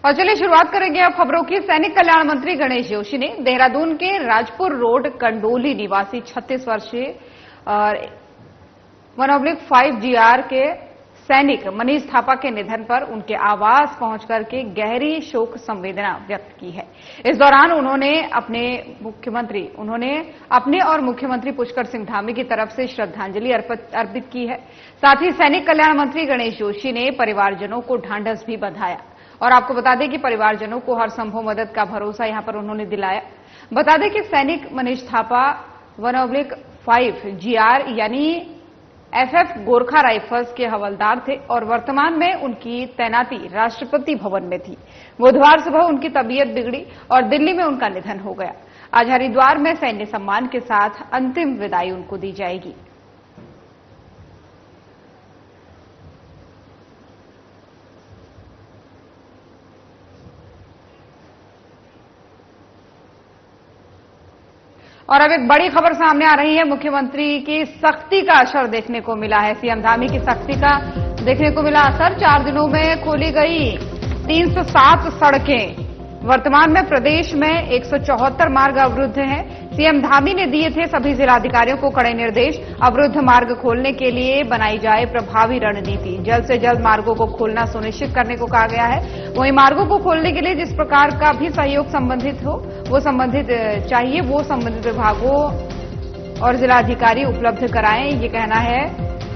और चलिए शुरुआत करेंगे अब खबरों की। सैनिक कल्याण मंत्री गणेश जोशी ने देहरादून के राजपुर रोड कंडोली निवासी 36 वर्षीय 1/5 के सैनिक मनीष थापा के निधन पर उनके आवास पहुंचकर के गहरी शोक संवेदना व्यक्त की है। इस दौरान उन्होंने अपने और मुख्यमंत्री पुष्कर सिंह धामी की तरफ से श्रद्धांजलि अर्पित की है। साथ ही सैनिक कल्याण मंत्री गणेश जोशी ने परिवारजनों को ढांढस भी बंधाया और आपको बता दें कि परिवारजनों को हर संभव मदद का भरोसा यहां पर उन्होंने दिलाया। बता दें कि सैनिक मनीष थापा 1/5 यानी एफएफ गोरखा राइफल्स के हवलदार थे और वर्तमान में उनकी तैनाती राष्ट्रपति भवन में थी। बुधवार सुबह उनकी तबीयत बिगड़ी और दिल्ली में उनका निधन हो गया। आज हरिद्वार में सैन्य सम्मान के साथ अंतिम विदाई उनको दी जाएगी। और अब एक बड़ी खबर सामने आ रही है। मुख्यमंत्री की सख्ती का असर देखने को मिला है। सीएम धामी की सख्ती का देखने को मिला असर। 4 दिनों में खोली गई 307 सड़कें। वर्तमान में प्रदेश में 174 मार्ग अवरुद्ध हैं। सीएम धामी ने दिए थे सभी जिलाधिकारियों को कड़े निर्देश। अवरुद्ध मार्ग खोलने के लिए बनाई जाए प्रभावी रणनीति। जल्द से जल्द मार्गों को खोलना सुनिश्चित करने को कहा गया है। वहीं मार्गों को खोलने के लिए जिस प्रकार का भी सहयोग संबंधित विभागों और जिलाधिकारी उपलब्ध कराएं, ये कहना है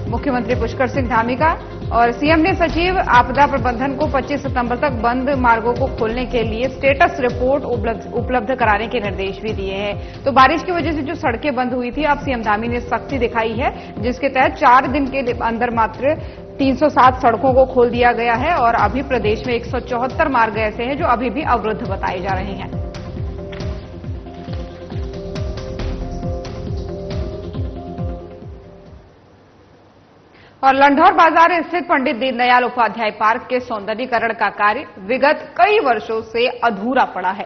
मुख्यमंत्री पुष्कर सिंह धामी का। और सीएम ने सचिव आपदा प्रबंधन को 25 सितंबर तक बंद मार्गों को खोलने के लिए स्टेटस रिपोर्ट उपलब्ध कराने के निर्देश भी दिए हैं। तो बारिश की वजह से जो सड़कें बंद हुई थी, अब सीएम धामी ने सख्ती दिखाई है, जिसके तहत 4 दिन के अंदर मात्र 307 सड़कों को खोल दिया गया है। और अभी प्रदेश में 174 मार्ग ऐसे हैं जो अभी भी अवरुद्ध बताए जा रहे हैं। और लंढौर बाजार स्थित पंडित दीनदयाल उपाध्याय पार्क के सौंदर्यीकरण का कार्य विगत कई वर्षों से अधूरा पड़ा है।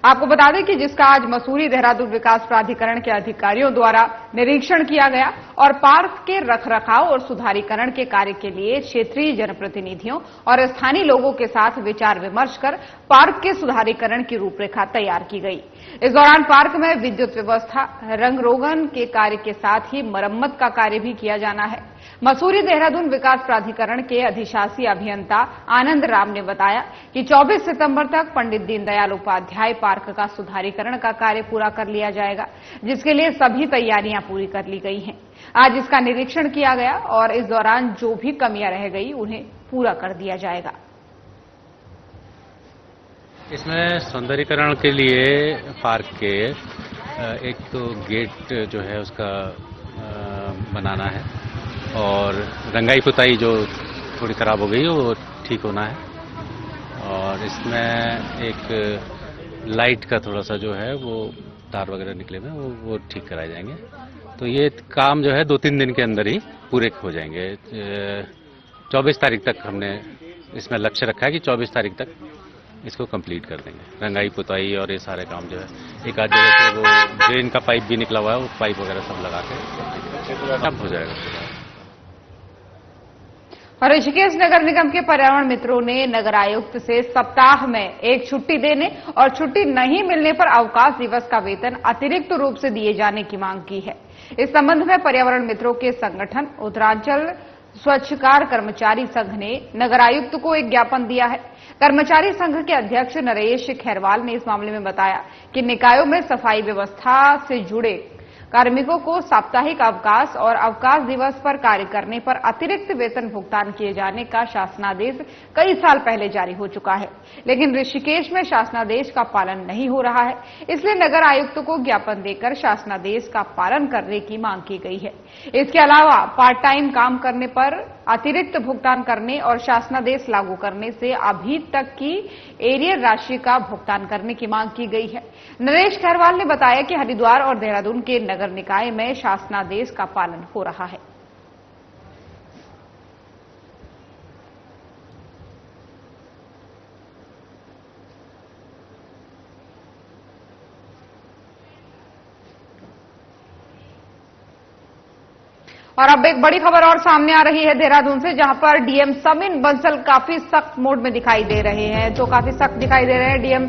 आपको बता दें कि जिसका आज मसूरी देहरादून विकास प्राधिकरण के अधिकारियों द्वारा निरीक्षण किया गया और पार्क के रखरखाव और सुधारीकरण के कार्य के लिए क्षेत्रीय जनप्रतिनिधियों और स्थानीय लोगों के साथ विचार विमर्श कर पार्क के सुधारीकरण की रूपरेखा तैयार की गई। इस दौरान पार्क में विद्युत व्यवस्था, रंग रोगन के कार्य के साथ ही मरम्मत का कार्य भी किया जाना है। मसूरी देहरादून विकास प्राधिकरण के अधिशासी अभियंता आनंद राम ने बताया कि 24 सितंबर तक पंडित दीनदयाल उपाध्याय पार्क का सुधारीकरण का कार्य पूरा कर लिया जाएगा, जिसके लिए सभी तैयारियां पूरी कर ली गई हैं। आज इसका निरीक्षण किया गया और इस दौरान जो भी कमियां रह गई उन्हें पूरा कर दिया जाएगा। इसमें सौंदर्यीकरण के लिए पार्क के एक तो गेट जो है उसका बनाना है और रंगाई पुताई जो थोड़ी खराब हो गई वो ठीक होना है। और इसमें एक लाइट का थोड़ा सा जो है वो तार वगैरह निकले हुए वो ठीक कराए जाएंगे। तो ये काम जो है 2-3 दिन के अंदर ही पूरे हो जाएंगे। 24 तारीख तक हमने इसमें लक्ष्य रखा है कि 24 तारीख तक इसको कंप्लीट कर देंगे। रंगाई पुताई और ये सारे काम जो है, एक आध जगह से वो ड्रेन का पाइप भी निकला हुआ है, वो पाइप वगैरह सब लगा के सब हो जाएगा। और ऋषिकेश नगर निगम के पर्यावरण मित्रों ने नगर आयुक्त से सप्ताह में एक छुट्टी देने और छुट्टी नहीं मिलने पर अवकाश दिवस का वेतन अतिरिक्त रूप से दिए जाने की मांग की है। इस संबंध में पर्यावरण मित्रों के संगठन उत्तरांचल स्वच्छकार कर्मचारी संघ ने नगर आयुक्त को एक ज्ञापन दिया है। कर्मचारी संघ के अध्यक्ष नरेश खैरवाल ने इस मामले में बताया कि निकायों में सफाई व्यवस्था से जुड़े कार्मिकों को साप्ताहिक अवकाश और अवकाश दिवस पर कार्य करने पर अतिरिक्त वेतन भुगतान किए जाने का शासनादेश कई साल पहले जारी हो चुका है, लेकिन ऋषिकेश में शासनादेश का पालन नहीं हो रहा है। इसलिए नगर आयुक्त को ज्ञापन देकर शासनादेश का पालन करने की मांग की गई है। इसके अलावा पार्ट टाइम काम करने पर अतिरिक्त भुगतान करने और शासनादेश लागू करने से अभी तक की एरियर राशि का भुगतान करने की मांग की गई है। नरेश खैरवाल ने बताया कि हरिद्वार और देहरादून के नगर निकाय में शासनादेश का पालन हो रहा है। और अब एक बड़ी खबर और सामने आ रही है देहरादून से, जहां पर डीएम सविन बंसल काफी सख्त मोड में दिखाई दे रहे हैं। तो काफी सख्त दिखाई दे रहे हैं DM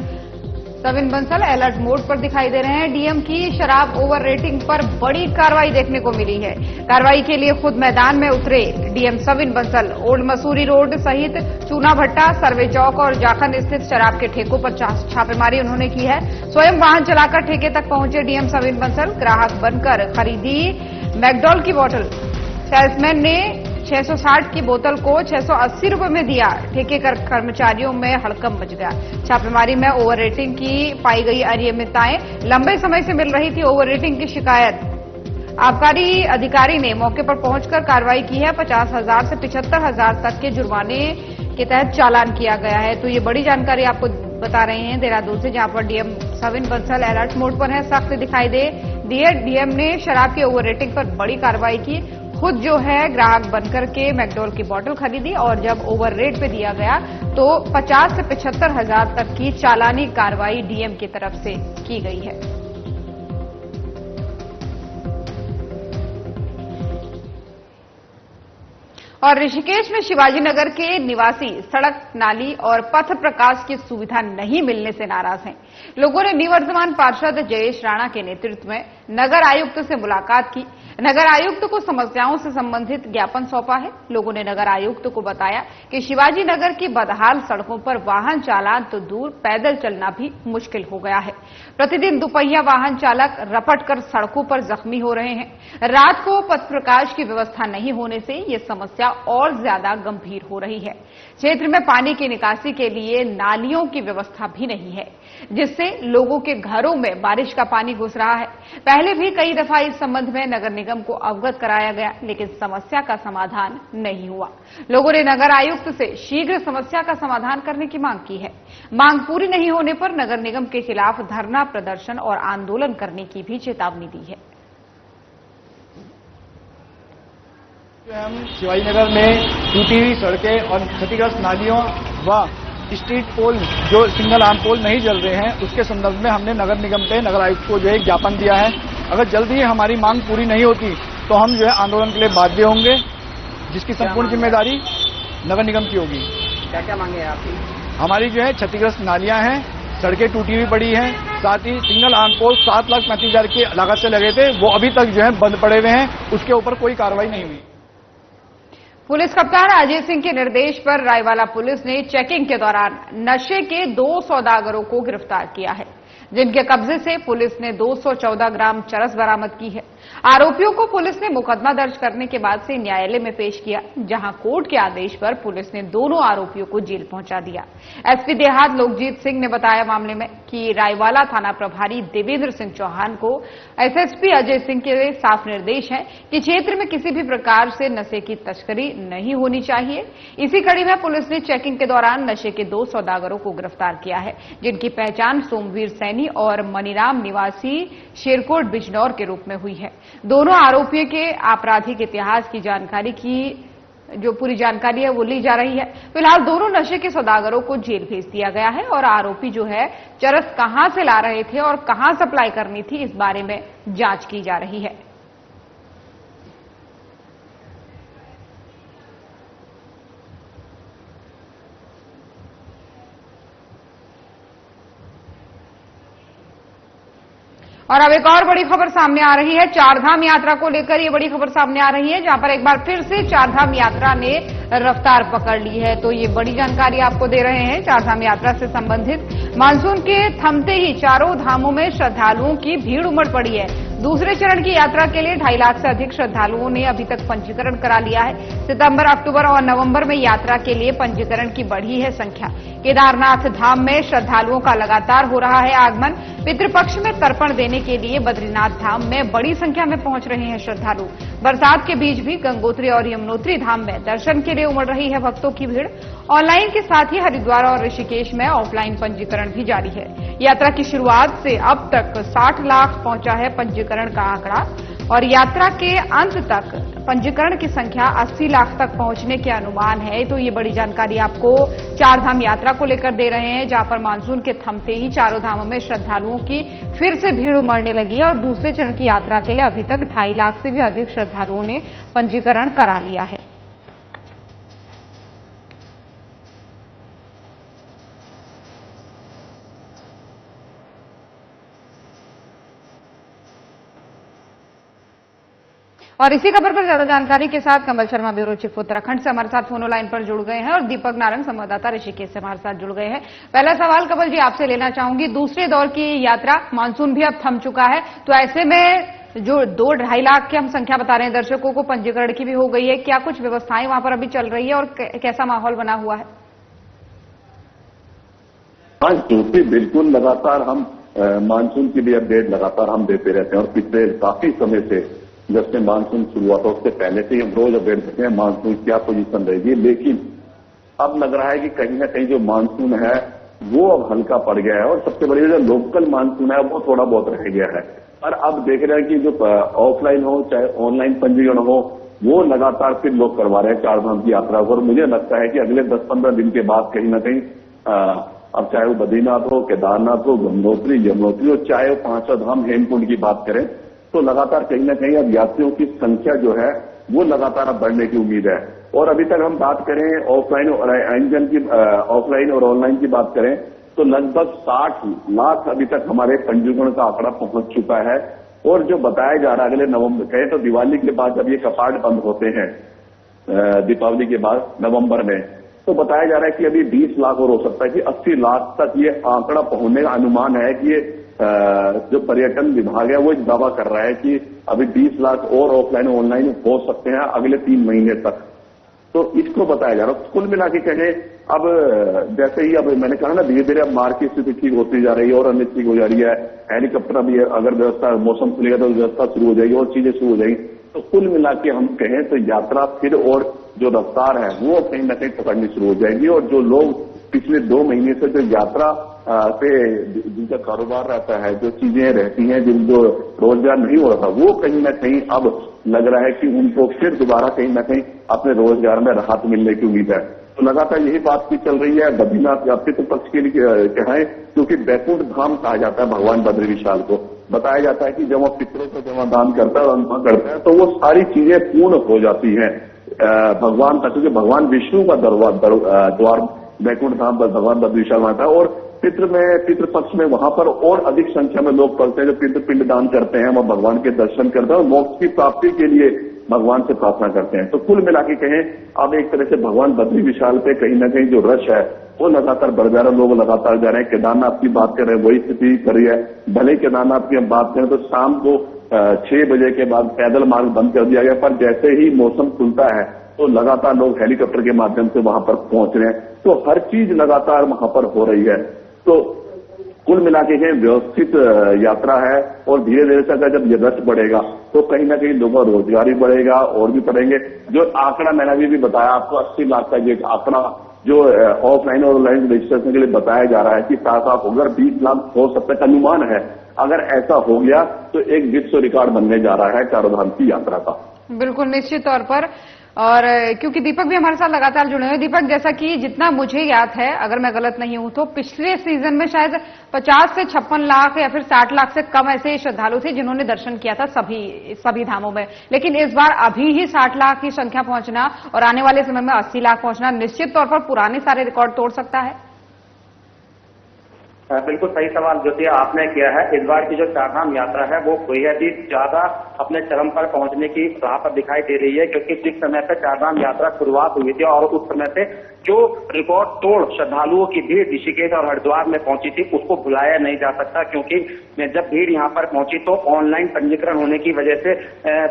Savin Bansal, alert mode पर दिखाई दे रहे हैं। डीएम की शराब ओवर रेटिंग पर बड़ी कार्रवाई देखने को मिली है। कार्रवाई के लिए खुद मैदान में उतरे DM Savin Bansal. Old Mussoorie road सहित चूना भट्टा, सर्वे चौक और जाखन स्थित शराब के ठेकों पर छापेमारी उन्होंने की है। स्वयं वाहन चलाकर ठेके तक पहुंचे डीएम सविन बंसल। ग्राहक बनकर खरीदी मैकडॉल की बोतल। सेल्समैन ने 660 की बोतल को 680 रुपए में दिया। ठेके कर्मचारियों में हड़कंप मच गया। छापेमारी में ओवर रेटिंग की पाई गई अनियमितताएं। लंबे समय से मिल रही थी ओवर रेटिंग की शिकायत। आबकारी अधिकारी ने मौके पर पहुंचकर कार्रवाई की है। 50,000 से 75,000 तक के जुर्माने के तहत चालान किया गया है। तो ये बड़ी जानकारी आपको बता रहे हैं देहरादून से, जहां पर DM Savin Bansal alert mode पर है, सख्त दिखाई दे दिए। डीएम ने शराब की ओवर रेटिंग पर बड़ी कार्रवाई की। खुद जो है ग्राहक बनकर के मैकडॉल की बोतल खरीदी और जब ओवर रेट पे दिया गया तो 50 से 75,000 तक की चालानी कार्रवाई डीएम की तरफ से की गई है। और ऋषिकेश में शिवाजी नगर के निवासी सड़क, नाली और पथ प्रकाश की सुविधा नहीं मिलने से नाराज हैं। लोगों ने निवर्तमान पार्षद जयेश राणा के नेतृत्व में नगर आयुक्त से मुलाकात की। नगर आयुक्त को समस्याओं से संबंधित ज्ञापन सौंपा है। लोगों ने नगर आयुक्त को बताया कि शिवाजी नगर की बदहाल सड़कों पर वाहन चालान तो दूर, पैदल चलना भी मुश्किल हो गया है। प्रतिदिन दुपहिया वाहन चालक रपट कर सड़कों पर जख्मी हो रहे हैं। रात को पथ प्रकाश की व्यवस्था नहीं होने से ये समस्या और ज्यादा गंभीर हो रही है। क्षेत्र में पानी की निकासी के लिए नालियों की व्यवस्था भी नहीं है, जिससे लोगों के घरों में बारिश का पानी घुस रहा है। पहले भी कई दफा इस संबंध में नगर निगम को अवगत कराया गया, लेकिन समस्या का समाधान नहीं हुआ। लोगों ने नगर आयुक्त से शीघ्र समस्या का समाधान करने की मांग की है। मांग पूरी नहीं होने पर नगर निगम के खिलाफ धरना प्रदर्शन और आंदोलन करने की भी चेतावनी दी है। हम शिवाजी नगर में टूटी हुई सड़कें और क्षतिग्रस्त नालियों व स्ट्रीट पोल जो सिंगल आर्म पोल नहीं जल रहे हैं, उसके संदर्भ में हमने नगर निगम पे नगर आयुक्त को जो है ज्ञापन दिया है। अगर जल्दी ही हमारी मांग पूरी नहीं होती तो हम जो है आंदोलन के लिए बाध्य होंगे, जिसकी संपूर्ण जिम्मेदारी नगर निगम की होगी। क्या क्या मांगे हैं आपकी? हमारी जो है क्षतिग्रस्त नालियां हैं, सड़कें टूटी हुई पड़ी हैं, साथ ही सिंगल आर्म पोल 7,35,000 की लागत से लगे थे, वो अभी तक जो है बंद पड़े हुए हैं, उसके ऊपर कोई कार्रवाई नहीं हुई। पुलिस कप्तान अजय सिंह के निर्देश पर रायवाला पुलिस ने चेकिंग के दौरान नशे के 2 सौदागरों को गिरफ्तार किया है, जिनके कब्जे से पुलिस ने 214 ग्राम चरस बरामद की है। आरोपियों को पुलिस ने मुकदमा दर्ज करने के बाद से न्यायालय में पेश किया, जहां कोर्ट के आदेश पर पुलिस ने दोनों आरोपियों को जेल पहुंचा दिया। एसपी देहात लोकजीत सिंह ने बताया मामले में कि रायवाला थाना प्रभारी देवेंद्र सिंह चौहान को एसएसपी अजय सिंह के साफ निर्देश है कि क्षेत्र में किसी भी प्रकार से नशे की तस्करी नहीं होनी चाहिए। इसी कड़ी में पुलिस ने चेकिंग के दौरान नशे के 2 सौदागरों को गिरफ्तार किया है, जिनकी पहचान सोमवीर सैनी और मनीराम निवासी शेरकोट बिजनौर के रूप में हुई है। दोनों आरोपियों के आपराधिक इतिहास की जानकारी की जो पूरी जानकारी है वो ली जा रही है। फिलहाल दोनों नशे के सौदागरों को जेल भेज दिया गया है और आरोपी जो है चरस कहां से ला रहे थे और कहां सप्लाई करनी थी, इस बारे में जांच की जा रही है। और अब एक और बड़ी खबर सामने आ रही है। चारधाम यात्रा को लेकर ये बड़ी खबर सामने आ रही है, जहां पर एक बार फिर से चारधाम यात्रा ने रफ्तार पकड़ ली है। तो ये बड़ी जानकारी आपको दे रहे हैं चारधाम यात्रा से संबंधित। मानसून के थमते ही चारों धामों में श्रद्धालुओं की भीड़ उमड़ पड़ी है। दूसरे चरण की यात्रा के लिए 2.5 लाख से अधिक श्रद्धालुओं ने अभी तक पंजीकरण करा लिया है। सितंबर, अक्टूबर और नवंबर में यात्रा के लिए पंजीकरण की बढ़ी है संख्या। केदारनाथ धाम में श्रद्धालुओं का लगातार हो रहा है आगमन। पितृपक्ष में तर्पण देने के लिए बद्रीनाथ धाम में बड़ी संख्या में पहुंच रहे हैं श्रद्धालु। बरसात के बीच भी गंगोत्री और यमुनोत्री धाम में दर्शन के लिए उमड़ रही है भक्तों की भीड़। ऑनलाइन के साथ ही हरिद्वार और ऋषिकेश में ऑफलाइन पंजीकरण भी जारी है। यात्रा की शुरुआत से अब तक 60 लाख पहुंचा है पंजीकरण का आंकड़ा। और यात्रा के अंत तक पंजीकरण की संख्या 80 लाख तक पहुंचने के अनुमान है। तो ये बड़ी जानकारी आपको चार धाम यात्रा को लेकर दे रहे हैं, जहां पर मानसून के थमते ही चारों धामों में श्रद्धालुओं की फिर से भीड़ उमड़ने लगी है और दूसरे चरण की यात्रा के लिए अभी तक 2.5 लाख से भी अधिक श्रद्धालुओं ने पंजीकरण करा लिया है। और इसी खबर पर ज्यादा जानकारी के साथ कमल शर्मा, ब्यूरो चीफ उत्तराखंड से हमारे साथ फोनो लाइन पर जुड़ गए हैं और दीपक नारंग, संवाददाता ऋषिकेश से हमारे साथ जुड़ गए हैं। पहला सवाल कमल जी आपसे लेना चाहूंगी, दूसरे दौर की यात्रा, मानसून भी अब थम चुका है, तो ऐसे में जो 2-2.5 लाख की हम संख्या बता रहे हैं दर्शकों को, पंजीकरण की भी हो गई है, क्या कुछ व्यवस्थाएं वहां पर अभी चल रही है और कैसा माहौल बना हुआ है? हाँ ज्योति, बिल्कुल लगातार हम मानसून के लिए अपडेट लगातार हम देते रहते हैं और पिछले काफी समय से जब से मानसून शुरू हुआ था उससे पहले से हम रोज अपडेट देते हैं मानसून क्या पोजीशन रहेगी। लेकिन अब लग रहा है कि कहीं ना कहीं जो मानसून है वो अब हल्का पड़ गया है और सबसे बड़ी जो लोकल मानसून है वो थोड़ा बहुत रह गया है। और अब देख रहे हैं कि जो ऑफलाइन हो चाहे ऑनलाइन पंजीकरण हो वो लगातार फिर लोग करवा रहे हैं चार धाम की यात्रा को। और मुझे लगता है कि अगले 10-15 दिन के बाद कहीं ना कहीं अब चाहे वो बद्रीनाथ हो, केदारनाथ हो, गंगोत्री, यमुनोत्री हो, चाहे वो 5वां धाम हेमकुंड की बात करें, तो लगातार कहीं ना कहीं अब यात्रियों की संख्या जो है वो लगातार अब बढ़ने की उम्मीद है। और अभी तक हम बात करें ऑफलाइन और ऑफलाइन और ऑनलाइन की बात करें तो लगभग 60 लाख अभी तक हमारे पंजीकरण का आंकड़ा पहुंच चुका है। और जो बताया जा रहा है अगले नवंबर, कहे तो दिवाली के बाद जब ये कपाट बंद होते हैं दीपावली के बाद नवंबर में, तो बताया जा रहा है कि अभी 20 लाख और हो सकता है कि 80 लाख तक ये आंकड़ा पहुंचने का अनुमान है कि ये जो पर्यटन विभाग है वो दावा कर रहा है कि अभी 20 लाख और ऑफलाइन ऑनलाइन हो सकते हैं अगले 3 महीने तक। तो इसको बताया जा रहा है। कुल मिला के कहें अब जैसे ही अब मैंने कहा ना धीरे धीरे अब मार्ग की स्थिति ठीक होती जा रही है और अन्य ठीक हो जा रही है, हेलीकॉप्टर भी अगर व्यवस्था मौसम खुलेगा तो व्यवस्था शुरू हो जाएगी और चीजें शुरू हो जाएगी। तो कुल मिला के हम कहें तो यात्रा फिर और जो रफ्तार है वो कहीं ना कहीं पकड़नी शुरू हो जाएगी। और जो लोग पिछले 2 महीने से जो यात्रा पे जिनका कारोबार रहता है, जो चीजें रहती हैं, जिनको रोजगार नहीं हो रहा था, वो कहीं ना कहीं अब लग रहा है कि उनको फिर दोबारा कहीं ना कहीं अपने रोजगार में राहत मिलने की उम्मीद है। तो लगातार यही बात भी चल रही है। बद्रीनाथ पितृ पक्ष के लिए कहें क्योंकि बैकुंठ धाम कहा जाता है भगवान बद्री विशाल को। बताया जाता है कि जब वो पितरों को जब दान करता है और करता है तो वो सारी चीजें पूर्ण हो जाती हैं भगवान तक, क्योंकि भगवान विष्णु का द्वार बैकुंठ धाम पर भगवान बद्री विशाल माता है। और पितृ पक्ष में वहां पर और अधिक संख्या में लोग पढ़ते हैं जो पिंड दान करते हैं, वह भगवान के दर्शन करते हैं और मोक्ष की प्राप्ति के लिए भगवान से प्रार्थना करते हैं। तो कुल मिला के कहें अब एक तरह से भगवान बद्री विशाल पे कहीं ना कहीं जो रश है वो लगातार बढ़ जा रहा है, लोग लगातार जा रहे हैं। केदारनाथ की बात कर रहे हैं, वही स्थिति कर रही है। भले केदारनाथ की हम बात करें तो शाम को 6 बजे के बाद पैदल मार्ग बंद कर दिया गया, पर जैसे ही मौसम खुलता है तो लगातार लोग हेलीकॉप्टर के माध्यम से वहां पर पहुंच रहे हैं। तो हर चीज लगातार वहां पर हो रही है। तो कुल मिला के व्यवस्थित यात्रा है और धीरे धीरे से अगर जब ये रश बढ़ेगा तो कहीं ना कहीं लोगों का रोजगार भी बढ़ेगा और भी बढ़ेंगे। जो आंकड़ा मैंने अभी भी बताया आपको 80 लाख का ये आंकड़ा जो ऑफलाइन और ऑनलाइन रजिस्ट्रेशन के लिए बताया जा रहा है कि साथ आप अगर 20 लाख हो सकता है अनुमान है। अगर ऐसा हो गया तो एक विश्व रिकॉर्ड बनने जा रहा है चारों धाम की यात्रा का। बिल्कुल निश्चित तौर पर। और क्योंकि दीपक भी हमारे साथ लगातार जुड़े हुए, दीपक जैसा कि जितना मुझे याद है, अगर मैं गलत नहीं हूं तो पिछले सीजन में शायद 50 से 56 लाख या फिर 60 लाख से कम ऐसे श्रद्धालु थे जिन्होंने दर्शन किया था सभी धामों में। लेकिन इस बार अभी ही 60 लाख की संख्या पहुंचना और आने वाले समय में 80 लाख पहुंचना निश्चित तौर पर पुराने सारे रिकॉर्ड तोड़ सकता है। बिल्कुल सही सवाल ज्योति आपने किया है। इस बार की जो चारधाम यात्रा है वो बेहद ही ज्यादा अपने चरम पर पहुंचने की राह पर दिखाई दे रही है, क्योंकि जिस समय पे चारधाम यात्रा शुरुआत हुई थी और उस समय से जो रिकॉर्ड तोड़ श्रद्धालुओं की भीड़ ऋषिकेश और हरिद्वार में पहुंची थी उसको भुलाया नहीं जा सकता। क्योंकि जब भीड़ यहाँ पर पहुंची तो ऑनलाइन पंजीकरण होने की वजह से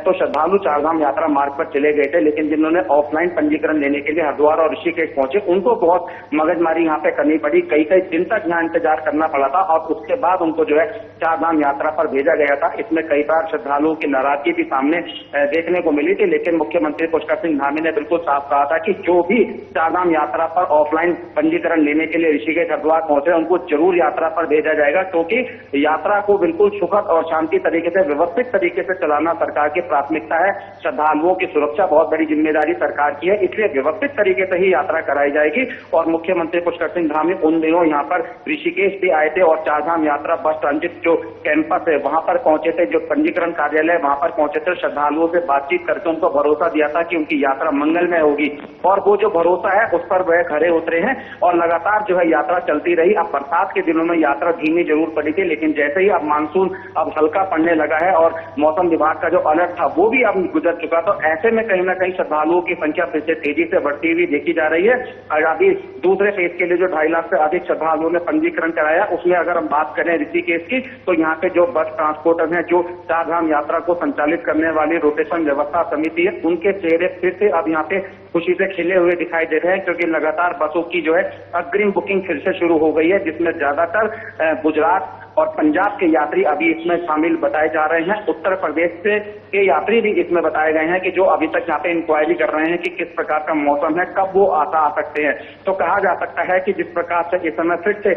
तो श्रद्धालु चारधाम यात्रा मार्ग पर चले गए थे, लेकिन जिन्होंने ऑफलाइन पंजीकरण लेने के लिए हरिद्वार और ऋषिकेश पहुंचे उनको बहुत मगजमारी यहाँ पे करनी पड़ी। कई दिन तक यहाँ इंतजार करना पड़ा था और उसके बाद उनको जो है चारधाम यात्रा पर भेजा गया था। इसमें कई बार श्रद्धालुओं की नाराजगी भी सामने देखने को मिली थी, लेकिन मुख्यमंत्री पुष्कर सिंह धामी ने बिल्कुल साफ कहा था कि जो भी चारधाम यात्रा पर ऑफलाइन पंजीकरण लेने के लिए ऋषिकेश हरिद्वार पहुंचे उनको जरूर यात्रा पर भेजा जाएगा, क्योंकि यात्रा को बिल्कुल सुखद और शांति तरीके से, व्यवस्थित तरीके से चलाना सरकार की प्राथमिकता है। श्रद्धालुओं की सुरक्षा बहुत बड़ी जिम्मेदारी सरकार की है, इसलिए व्यवस्थित तरीके से ही यात्रा कराई जाएगी। और मुख्यमंत्री पुष्कर सिंह धामी उन दिनों यहाँ पर ऋषिकेश भी आए थे और चारधाम यात्रा बस ट्रांजिट जो कैंपस है वहां पर पहुंचे थे, जो पंजीकरण कार्यालय वहां पर पहुंचे थे, श्रद्धालुओं से बातचीत करके उनको भरोसा दिया था कि उनकी यात्रा मंगलमय होगी, और वो जो भरोसा है उस पर वह खरे उतरे हैं और लगातार जो है यात्रा चलती रही। अब बरसात के दिनों में यात्रा धीमी जरूर पड़ी थी, लेकिन जैसे ही अब मानसून अब हल्का पड़ने लगा है और मौसम विभाग का जो अलर्ट था वो भी अब गुजर चुका, तो ऐसे में कहीं ना कहीं श्रद्धालुओं की संख्या फिर से तेजी से बढ़ती हुई देखी जा रही है। और अभी दूसरे फेज के लिए जो 2.5 लाख से अधिक श्रद्धालुओं ने पंजीकरण कराया, उसमें अगर हम बात करें ऋषिकेश की, तो यहाँ पे जो बस ट्रांसपोर्टर हैं, जो चारधाम यात्रा को संचालित करने वाली रोटेशन व्यवस्था समिति है, उनके चेहरे फिर से अब यहाँ पे खुशी से खिले हुए दिखाई दे रहे हैं, क्योंकि लगातार बसों की जो है अग्रिम बुकिंग फिर से शुरू हो गई है, जिसमें ज्यादातर गुजरात और पंजाब के यात्री अभी इसमें शामिल बताए जा रहे हैं। उत्तर प्रदेश से के यात्री भी इसमें बताए गए हैं कि जो अभी तक यहाँ पे इंक्वायरी कर रहे हैं कि किस प्रकार का मौसम है, कब वो आ सकते हैं। तो कहा जा सकता है कि जिस प्रकार से इस समय फिर से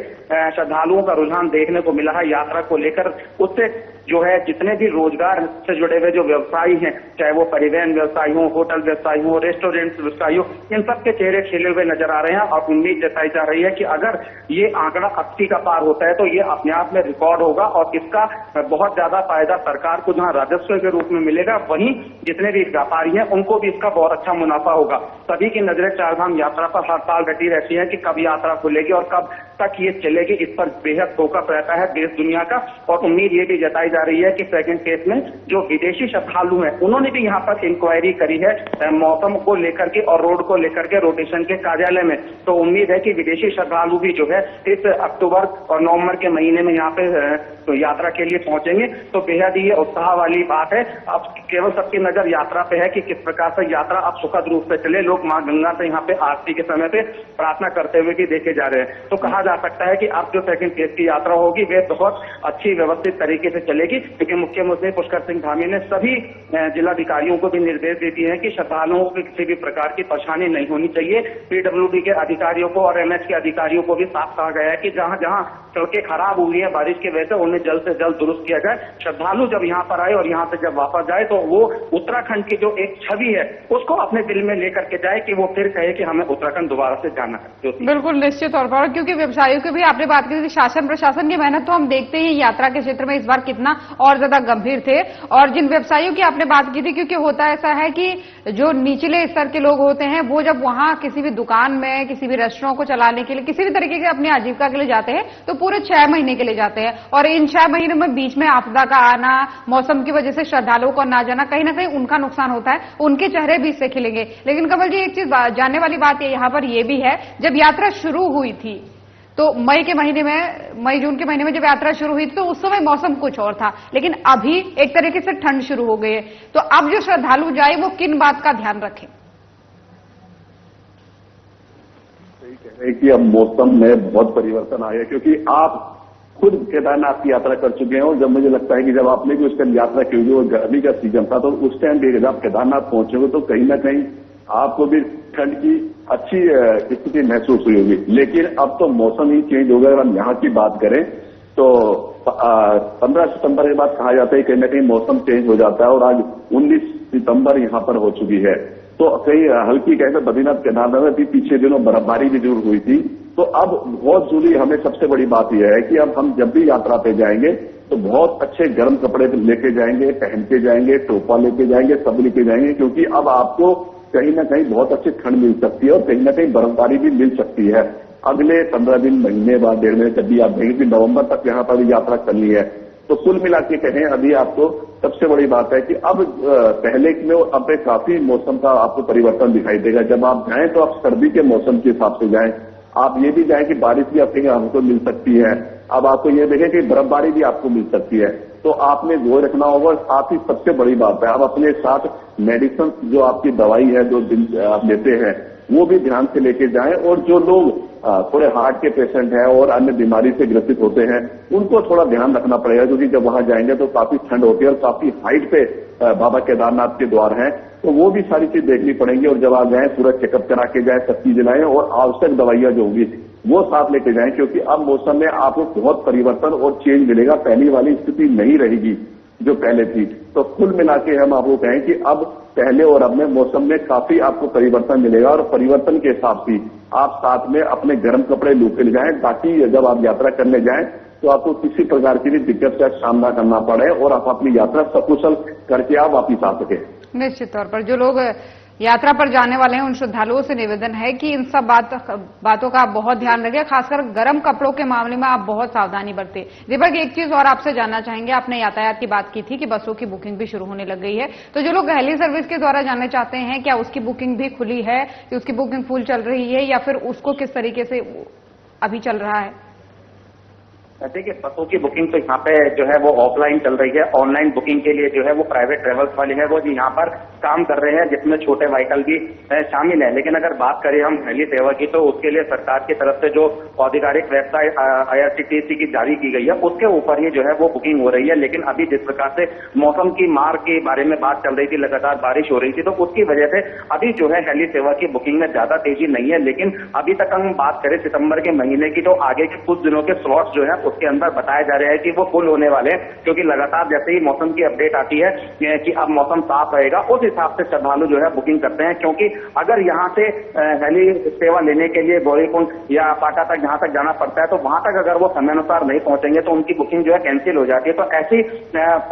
श्रद्धालुओं का रुझान देखने को मिला है यात्रा को लेकर, उससे जो है जितने भी रोजगार से जुड़े हुए जो व्यवसायी हैं, चाहे वो परिवहन व्यवसायी हो, होटल व्यवसायी हो, रेस्टोरेंट व्यवसायी हो, इन सबके चेहरे खिले हुए नजर आ रहे हैं और उम्मीद जताई जा रही है कि अगर ये आंकड़ा 80 का पार होता है तो ये अपने आप में रिकॉर्ड होगा और इसका बहुत ज्यादा फायदा सरकार को जहां राजस्व के रूप में मिलेगा, वहीं जितने भी व्यापारी हैं उनको भी इसका बहुत अच्छा मुनाफा होगा। सभी की नजरें चारधाम यात्रा पर हर साल रटी रहती है कि कब यात्रा खुलेगी और कब तक ये चलेगी, इस पर बेहद फोकस रहता है देश दुनिया का। और उम्मीद ये भी जताई जा रही है कि सेकंड फेज में जो विदेशी श्रद्धालु हैं उन्होंने भी यहाँ पर इंक्वायरी करी है मौसम को लेकर के और रोड को लेकर के रोटेशन के कार्यालय में। तो उम्मीद है कि विदेशी श्रद्धालु भी जो है इस अक्टूबर और नवंबर के महीने में यहाँ पे तो यात्रा के लिए पहुंचेंगे। तो बेहद ही उत्साह वाली बात है। अब केवल सबकी नजर यात्रा पे है कि किस प्रकार से यात्रा अब सुखद रूप से चले। लोग मां गंगा से यहाँ पे आरती के समय पे प्रार्थना करते हुए भी देखे जा रहे हैं। तो कहा जा सकता है कि अब जो सेकंड फेज की यात्रा होगी वे बहुत अच्छी व्यवस्थित तरीके से चलेगी, क्योंकि मुख्यमंत्री पुष्कर सिंह धामी ने सभी जिलाधिकारियों को भी निर्देश दे दिए हैं कि श्रद्धालुओं को किसी भी प्रकार की परेशानी नहीं होनी चाहिए। पीडब्ल्यूडी के अधिकारियों को और एमएच के अधिकारियों को भी साफ कहा गया है कि जहां जहां सड़कें खराब हुई है बारिश की वजह से, उन्हें जल्द से जल्द दुरुस्त किया जाए। श्रद्धालु जब यहाँ पर आए और यहाँ से जब वापस जाए तो वो उत्तराखंड की जो एक छवि है उसको अपने दिल में लेकर के जाए कि वो फिर कहे कि हमें उत्तराखंड दोबारा से जाना है। बिल्कुल निश्चित तौर पर, क्योंकि व्यवसायियों की भी आपने बात की थी, शासन प्रशासन की मेहनत तो हम देखते हैं यात्रा के क्षेत्र में इस बार कितना और ज्यादा गंभीर थे। और जिन व्यवसायियों की आपने बात की थी, क्योंकि होता ऐसा है कि जो निचले स्तर के लोग होते हैं वो जब वहां किसी भी दुकान में, किसी भी रेस्टोरेंट को चलाने के लिए, किसी भी तरीके से अपनी आजीविका के लिए जाते हैं तो पूरे 6 महीने के लिए जाते हैं। और इन 6 महीनों में बीच में आपदा का आना, मौसम की वजह से श्रद्धालुओं को ना जाना, कहीं ना कहीं उनका नुकसान होता है, उनके चेहरे भी इससे खिलेंगे। लेकिन कमल जी, एक चीज जानने वाली बात यहाँ पर यह भी है, जब यात्रा शुरू हुई थी तो मई जून के महीने में जब यात्रा शुरू हुई तो उस समय मौसम कुछ और था, लेकिन अभी एक तरीके से ठंड शुरू हो गई है। तो अब जो श्रद्धालु जाए वो किन बात का ध्यान रखें? सही कह रहे हैं कि अब मौसम में बहुत परिवर्तन आया, क्योंकि आप खुद केदारनाथ की यात्रा कर चुके हैं और जब मुझे लगता है कि जब आपने भी उस टाइम यात्रा की होगी और गर्मी का सीजन था, तो उस टाइम भी जब आप केदारनाथ पहुंचोगे तो कहीं ना कहीं आपको भी ठंड की अच्छी स्थिति महसूस हुई होगी। लेकिन अब तो मौसम ही चेंज हो गया। अगर हम यहाँ की बात करें तो 15 सितंबर के बाद कहा जाता है कहीं ना कहीं मौसम चेंज हो जाता है और आज 19 सितंबर यहाँ पर हो चुकी है। तो कहीं हल्की कहते बद्रीनाथ केदारनाथ में भी पीछे दिनों बर्फबारी भी जरूर हुई थी। तो अब बहुत जरूरी हमें सबसे बड़ी बात यह है कि अब हम जब भी यात्रा पे जाएंगे तो बहुत अच्छे गर्म कपड़े लेके जाएंगे, पहन के जाएंगे, टोपा लेके जाएंगे, सब लेके जाएंगे, क्योंकि अब आपको कहीं ना कहीं बहुत अच्छी ठंड मिल सकती है और कहीं ना कहीं बर्फबारी भी मिल सकती है। अगले 15 दिन, महीने बाद, 1.5 महीने तक भी आप देखेंगे कि नवंबर तक यहाँ पर भी यात्रा करनी है। तो कुल मिला के कहें अभी आपको सबसे बड़ी बात है कि अब पहले में अब काफी मौसम का आपको परिवर्तन दिखाई देगा। जब आप जाएं तो आप सर्दी के मौसम के हिसाब से जाएं। आप ये भी जाएं कि बारिश भी आपको मिल सकती है। अब आपको ये देखें कि बर्फबारी भी आपको मिल सकती है। तो आपने जोर रखना होगा। साथ ही सबसे बड़ी बात है, आप अपने साथ मेडिसिन जो आपकी दवाई है जो आप लेते हैं वो भी ध्यान से लेके जाएं। और जो लोग थोड़े हार्ट के पेशेंट हैं और अन्य बीमारी से ग्रसित होते हैं उनको थोड़ा ध्यान रखना पड़ेगा, क्योंकि जब वहां जाएंगे तो काफी ठंड होती है और काफी हाइट पे बाबा केदारनाथ के द्वार हैं। तो वो भी सारी चीज देखनी पड़ेगी और जब आप जाएं पूरा चेकअप करा के जाएं, सब चीजें लाएं और आवश्यक दवाइयां जो होंगी वो साथ लेके जाएं, क्योंकि अब मौसम में आपको बहुत परिवर्तन और चेंज मिलेगा, पहली वाली स्थिति नहीं रहेगी जो पहले थी। तो कुल मिला के हम आपको कहें कि अब पहले और अब में मौसम में काफी आपको परिवर्तन मिलेगा और परिवर्तन के हिसाब से आप साथ में अपने गर्म कपड़े लेके ले जाएं, ताकि जब आप यात्रा करने जाएं तो आपको किसी प्रकार की भी दिक्कत का सामना करना पड़े और आप अपनी यात्रा सकुशल करके आप वापिस आ सके। निश्चित तौर पर जो लोग यात्रा पर जाने वाले हैं उन श्रद्धालुओं से निवेदन है कि इन सब बातों का आप बहुत ध्यान रखें, खासकर गर्म कपड़ों के मामले में आप बहुत सावधानी बरतें। दीपक, एक चीज और आपसे जानना चाहेंगे, आपने यातायात की बात की थी कि बसों की बुकिंग भी शुरू होने लग गई है, तो जो लोग हेली सर्विस के द्वारा जाना चाहते हैं क्या उसकी बुकिंग भी खुली है, कि उसकी बुकिंग फुल चल रही है या फिर उसको किस तरीके से अभी चल रहा है? देखिए, बसों की बुकिंग तो यहाँ पे जो है वो ऑफलाइन चल रही है। ऑनलाइन बुकिंग के लिए जो है वो प्राइवेट ट्रेवल्स वाले हैं वो यहाँ पर काम कर रहे हैं, जिसमें छोटे व्हीकल भी शामिल है। लेकिन अगर बात करें हम हेली सेवा की, तो उसके लिए सरकार की तरफ से जो आधिकारिक वेबसाइट IRCTC की जारी की गई है उसके ऊपर ही जो है वो बुकिंग हो रही है। लेकिन अभी जिस प्रकार से मौसम की मार के बारे में बात चल रही थी, लगातार बारिश हो रही थी, तो उसकी वजह से अभी जो है हेली सेवा की बुकिंग में ज्यादा तेजी नहीं है। लेकिन अभी तक हम बात करें सितंबर के महीने की, तो आगे के कुछ दिनों के स्लॉट्स जो है उसके अंदर बताया जा रहा है कि वो फुल होने वाले हैं, क्योंकि लगातार जैसे ही मौसम की अपडेट आती है कि अब मौसम साफ रहेगा, उस हिसाब से श्रद्धालु जो है बुकिंग करते हैं। क्योंकि अगर यहाँ से हेली सेवा लेने के लिए गौरीकुंड या पाटा तक जहां तक जाना पड़ता है, तो वहां तक अगर वो समयानुसार नहीं पहुंचेंगे तो उनकी बुकिंग जो है कैंसिल हो जाती है। तो ऐसी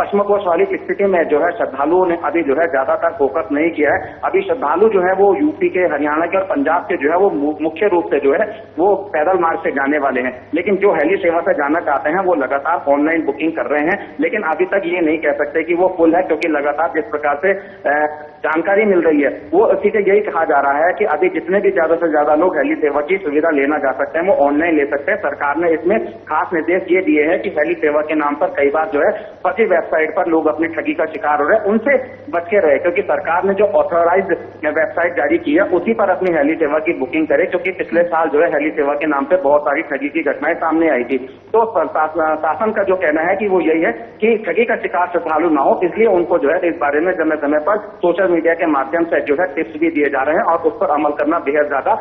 पश्चिमकोश वाली स्थिति में जो है श्रद्धालुओं ने अभी जो है ज्यादातर फोकस नहीं किया है। अभी श्रद्धालु जो है वो यूपी के, हरियाणा के और पंजाब के जो है वो मुख्य रूप से जो है वो पैदल मार्ग से जाने वाले हैं। लेकिन जो हेली सेवा से जाना चाहते हैं वो लगातार ऑनलाइन बुकिंग कर रहे हैं। लेकिन अभी तक ये नहीं कह सकते कि वो फुल है, क्योंकि लगातार जिस प्रकार से जानकारी मिल रही है वो इसी से यही कहा जा रहा है कि अभी जितने भी ज्यादा से ज्यादा लोग हेली सेवा की सुविधा लेना जा सकते हैं वो ऑनलाइन ले सकते हैं। सरकार ने इसमें खास निर्देश ये दिए हैं कि हेली सेवा के नाम पर कई बार जो है फर्जी वेबसाइट पर लोग अपनी ठगी का शिकार हो रहे हैं, उनसे बच के रहे। क्योंकि सरकार ने जो ऑथराइज्ड वेबसाइट जारी की है उसी पर अपनी हेली सेवा की बुकिंग करे, क्योंकि पिछले साल जो है हेली सेवा के नाम पर बहुत सारी ठगी की घटनाएं सामने आई थी। तो शासन का जो कहना है कि वो यही है कि ठगी का शिकार श्रद्धालु ना हो, इसलिए उनको जो है इस बारे में समय समय पर सोशल मीडिया के माध्यम से जो है टिप्स भी दिए जा रहे हैं और उस पर अमल करना बेहद ज्यादा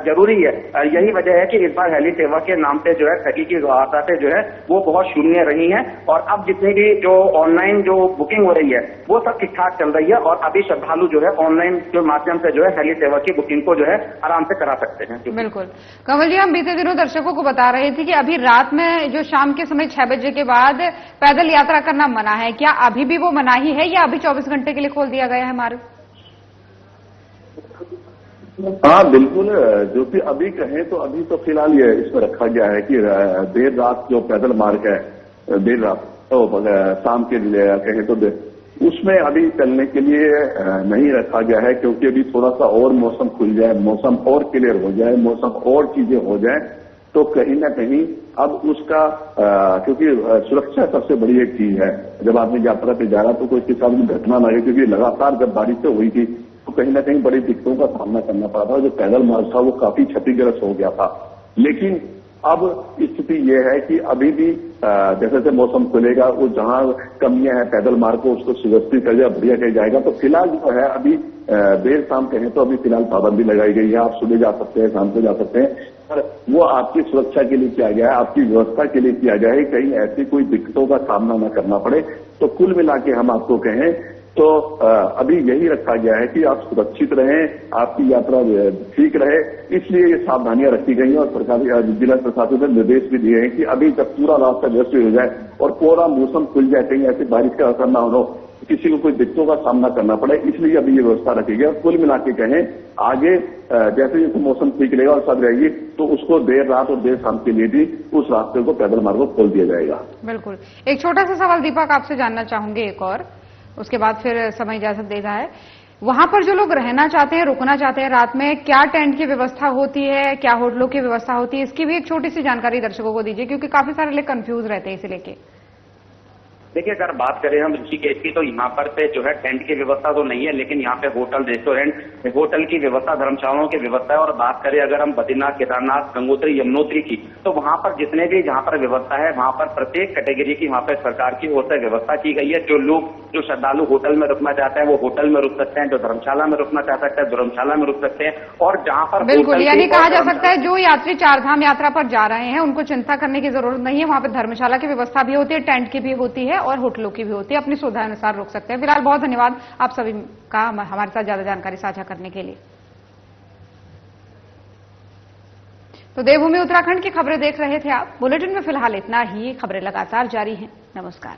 जरूरी है। यही वजह है कि इस बार हेली सेवा के नाम पे जो है ठगी की वारदातें जो है वो बहुत शून्य रही हैं और अब जितनी भी जो ऑनलाइन जो बुकिंग हो रही है वो सब ठीक ठाक चल रही है और अभी श्रद्धालु जो है ऑनलाइन के माध्यम से जो है हेली सेवा की बुकिंग को जो है आराम से करा सकते हैं। बिल्कुल कंवल जी, हम बीते दिनों दर्शकों को बता रहे थे कि अभी रात में जो शाम के समय 6 बजे के बाद पैदल यात्रा करना मना है, क्या अभी भी वो मनाही है या अभी 24 घंटे के लिए खोल दिया गया है मार्ग? हाँ बिल्कुल, जो कि अभी कहें तो अभी तो फिलहाल ये इसमें रखा गया है कि देर रात जो पैदल मार्ग है, देर रात तो शाम के लिए कहें तो उसमें अभी चलने के लिए नहीं रखा गया है, क्योंकि अभी थोड़ा सा और मौसम खुल जाए, मौसम और क्लियर हो जाए, मौसम और चीजें हो जाए तो कहीं ना कहीं अब उसका क्योंकि सुरक्षा सबसे बड़ी एक चीज है। जब आदमी यात्रा पे जा रहा तो कोई किसी में घटना ना हो, क्योंकि लगातार जब बारिश से हुई थी तो कहीं ना कहीं बड़ी दिक्कतों का सामना करना पड़ा था। जो पैदल मार्ग था वो काफी क्षतिग्रस्त हो गया था। लेकिन अब स्थिति ये है कि अभी भी जैसे जैसे मौसम खुलेगा वो जहां कमियां हैं पैदल मार्ग को उसको सुव्यवस्थित कर जाए, बढ़िया कर जाएगा। तो फिलहाल जो है अभी देर शाम कहें तो अभी फिलहाल पाबंदी लगाई गई है। आप सुबह जा सकते हैं, शाम को जा सकते हैं, पर वो आपकी सुरक्षा के लिए किया गया है, आपकी व्यवस्था के लिए किया गया है, कहीं ऐसी कोई दिक्कतों का सामना न करना पड़े। तो कुल मिला के हम आपको कहें तो अभी यही रखा गया है कि आप सुरक्षित रहें, आपकी यात्रा ठीक रहे, इसलिए ये सावधानियां रखी गई हैं और सरकारी जिला प्रशासन ने निर्देश भी दिए हैं कि अभी जब पूरा रास्ता व्यवस्थित हो जाए और पूरा मौसम खुल जाए, कहीं ऐसी बारिश का असर न हो, किसी को कोई दिक्कतों का सामना करना पड़े, इसलिए अभी ये व्यवस्था रखी गई। कुल मिला के कहें आगे जैसे जैसे मौसम ठीक रहेगा और सब रहेगी तो उसको देर रात और देर शाम के लिए भी उस रास्ते को पैदल मार्ग को खोल दिया जाएगा। बिल्कुल। एक छोटा सा सवाल दीपक आपसे जानना चाहूंगे एक और, उसके बाद फिर समय इजाजत देता है। वहां पर जो लोग रहना चाहते हैं, रुकना चाहते हैं रात में, क्या टेंट की व्यवस्था होती है, क्या होटलों की व्यवस्था होती है, इसकी भी एक छोटी सी जानकारी दर्शकों को दीजिए, क्योंकि काफी सारे लोग कंफ्यूज रहते हैं इसे लेके। देखिए, अगर बात करें हम ऋषिकेश की, तो यहाँ पर पे जो है टेंट की व्यवस्था तो नहीं है, लेकिन यहाँ पे होटल, रेस्टोरेंट, होटल की व्यवस्था, धर्मशालाओं की व्यवस्था है। और बात करें अगर हम बद्रीनाथ, केदारनाथ, गंगोत्री, यमुनोत्री की, तो वहां पर जितने भी जहाँ पर व्यवस्था है, वहां पर प्रत्येक कैटेगरी की वहां पर सरकार की ओर से व्यवस्था की गई है। जो श्रद्धालु होटल में रुकना चाहते हैं वो होटल में रुक सकते हैं, जो धर्मशाला में रुकना चाह सकते हैं धर्मशाला में रुक सकते हैं। और जहाँ पर बिल्कुल, यानी कहा जा सकता है जो यात्री चारधाम यात्रा पर जा रहे हैं उनको चिंता करने की जरूरत नहीं है। वहां पर धर्मशाला की व्यवस्था भी होती है, टेंट की भी होती है और होटलों की भी होती है। अपनी सुविधा अनुसार रुक सकते हैं। फिलहाल बहुत धन्यवाद आप सभी का हमारे साथ ज्यादा जानकारी साझा करने के लिए। तो देवभूमि उत्तराखंड की खबरें देख रहे थे आप। बुलेटिन में फिलहाल इतना ही। खबरें लगातार जारी हैं। नमस्कार।